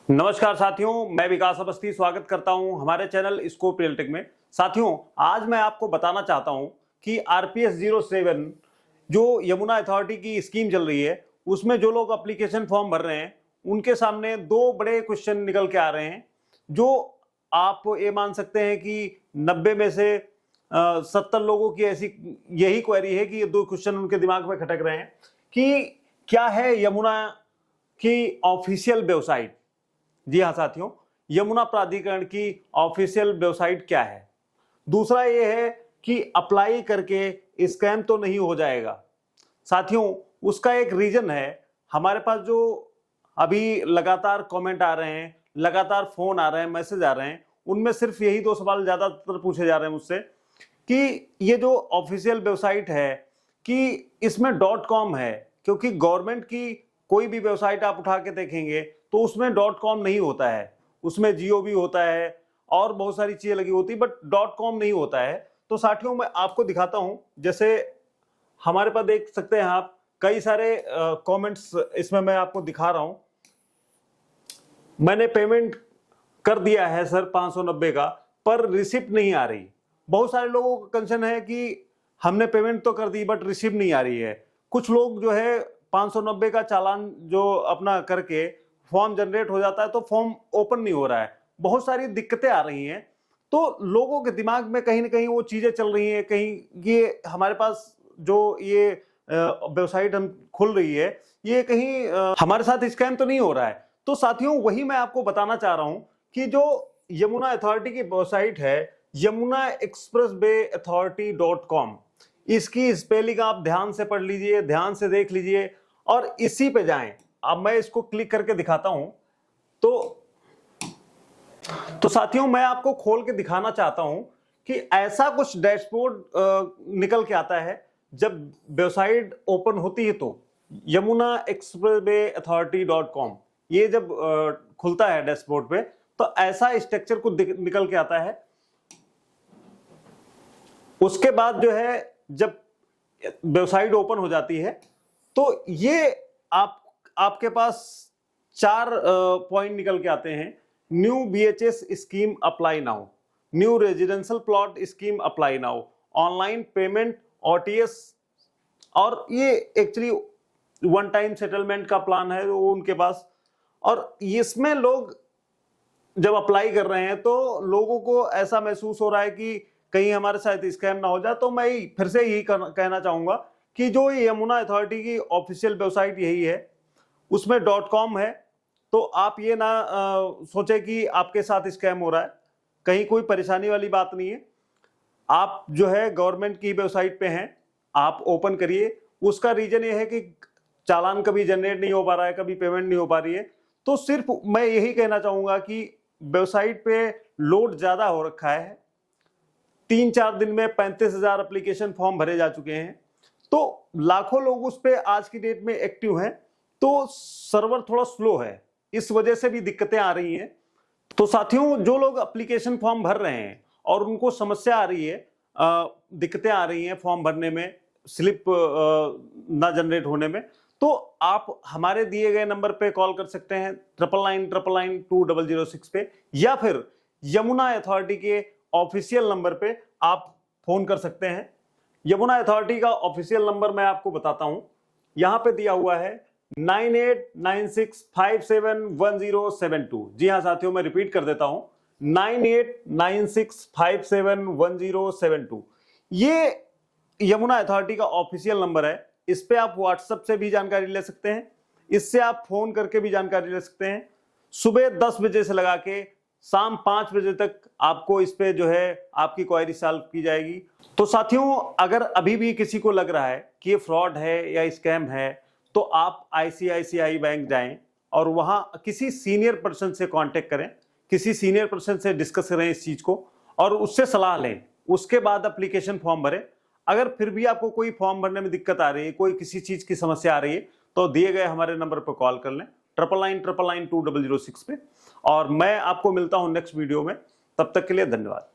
नमस्कार साथियों, मैं विकास अवस्थी स्वागत करता हूं हमारे चैनल स्कोप रियलटेक में। साथियों, आज मैं आपको बताना चाहता हूं कि आरपीएस 07 जो यमुना अथॉरिटी की स्कीम चल रही है, उसमें जो लोग एप्लीकेशन फॉर्म भर रहे हैं उनके सामने दो बड़े क्वेश्चन निकल के आ रहे हैं, जो आप ये मान सकते हैं कि 90 में से 70 लोगों की ऐसी यही क्वेरी है कि ये दो क्वेश्चन उनके दिमाग में खटक रहे हैं कि क्या है यमुना की ऑफिशियल वेबसाइट। जी हाँ साथियों, यमुना प्राधिकरण की ऑफिशियल वेबसाइट क्या है। दूसरा ये है कि अप्लाई करके स्कैम तो नहीं हो जाएगा। साथियों, उसका एक रीजन है, हमारे पास जो अभी लगातार कमेंट आ रहे हैं, लगातार फोन आ रहे हैं, मैसेज आ रहे हैं, उनमें सिर्फ यही दो सवाल ज्यादातर पूछे जा रहे हैं मुझसे कि ये जो ऑफिशियल वेबसाइट है कि इसमें .com है, क्योंकि गवर्नमेंट की कोई भी वेबसाइट आप उठा के देखेंगे तो उसमें .com नहीं होता है, उसमें GOV होता है और बहुत सारी चीजें लगी होती, बट .com नहीं होता है। तो साथियों, मैं आपको दिखाता हूं, जैसे हमारे पास देख सकते हैं आप कई सारे कमेंट्स इसमें मैं आपको दिखा रहा हूं। मैंने पेमेंट कर दिया है सर 590 का, पर रिसिप्ट नहीं आ रही। बहुत सारे लोगों का कंसर्न है कि हमने पेमेंट तो कर दी बट रिसिप्ट नहीं आ रही है। कुछ लोग जो है 590 का चालान जो अपना करके फॉर्म जनरेट हो जाता है तो फॉर्म ओपन नहीं हो रहा है। बहुत सारी दिक्कतें आ रही हैं, तो लोगों के दिमाग में कहीं ना कहीं वो चीजें चल रही हैं, कहीं ये हमारे पास जो ये वेबसाइट हम खुल रही है, ये कहीं हमारे साथ स्कैम तो नहीं हो रहा है। तो साथियों, वही मैं आपको बताना चाह रहा हूं कि जो यमुना अथॉरिटी की वेबसाइट है Yamuna express way authority .com, इसकी स्पेलिंग आप ध्यान से पढ़ लीजिए, ध्यान से देख लीजिए और इसी पे जाएं। अब मैं इसको क्लिक करके दिखाता हूं तो साथियों, मैं आपको खोल के दिखाना चाहता हूं कि ऐसा कुछ डैशबोर्ड निकल के आता है जब वेबसाइट ओपन होती है। तो Yamuna express way authority .com ये जब खुलता है डैशबोर्ड पे, तो ऐसा स्ट्रक्चर को निकल के आता है। उसके बाद जो है जब वेबसाइट ओपन हो जाती है तो ये आपके पास 4 पॉइंट निकल के आते हैं। New BHS scheme apply now, new residential plot scheme apply now, online payment OTS, और ये एक्चुअली वन टाइम सेटलमेंट का प्लान है वो उनके पास। और इसमें लोग जब अप्लाई कर रहे हैं तो लोगों को ऐसा महसूस हो रहा है कि कहीं हमारे साथ स्कैम ना हो जाए। तो मैं फिर से यही कहना चाहूंगा कि जो यमुना अथॉरिटी की ऑफिशियल वेबसाइट यही है, उसमें .com है। तो आप ये ना सोचे कि आपके साथ स्कैम हो रहा है, कहीं कोई परेशानी वाली बात नहीं है। आप जो है गवर्नमेंट की वेबसाइट पे हैं, आप ओपन करिए। उसका रीजन ये है कि चालान कभी जनरेट नहीं हो पा रहा है, कभी पेमेंट नहीं हो पा रही है। तो सिर्फ मैं यही कहना चाहूंगा कि वेबसाइट पे लोड ज्यादा हो रखा है। 3-4 दिन में 35,000 एप्लीकेशन फॉर्म भरे जा चुके हैं, तो लाखों लोग उस पे आज की डेट में एक्टिव हैं। तो सर्वर थोड़ा स्लो है, इस वजह से भी दिक्कतें आ रही हैं। तो साथियों, जो लोग एप्लीकेशन फॉर्म भर रहे हैं और उनको समस्या आ रही है, दिक्कतें आ रही हैं फॉर्म भरने में, स्लिप ना जनरेट होने में, तो आप हमारे दिए गए नंबर पे कॉल कर सकते हैं 9999920006 पे, या फिर यमुना अथॉरिटी के ऑफिशियल नंबर पे आप फोन कर सकते हैं। यमुना अथॉरिटी का ऑफिशियल नंबर मैं आपको बताता हूं, यहां पे दिया हुआ है 9896571072। जी हां साथियों, मैं रिपीट कर देता हूं 9896571072। ये यमुना अथॉरिटी का ऑफिशियल नंबर है। इस पे आप व्हाट्सएप से भी जानकारी ले सकते हैं, इससे आप फोन करके भी जानकारी ले सकते हैं। सुबह 10 बजे से लगा के शाम 5 बजे तक आपको इस पे जो है आपकी क्वेरी सॉल्व की जाएगी। तो साथियों, अगर अभी भी किसी को लग रहा है कि ये फ्रॉड है या स्कैम है, तो आप ICICI बैंक जाएं और वहां किसी सीनियर पर्सन से कांटेक्ट करें, किसी सीनियर पर्सन से डिस्कस करें इस चीज को और उससे सलाह लें। उसके बाद एप्लीकेशन फॉर्म भरें। अगर फिर भी आपको कोई फॉर्म भरने में दिक्कत आ रही है, कोई किसी चीज की समस्या आ रही है, तो दिए गए हमारे नंबर पर कॉल कर लें 9999920006 पे। और मैं आपको मिलता हूं नेक्स्ट वीडियो में, तब तक के लिए धन्यवाद।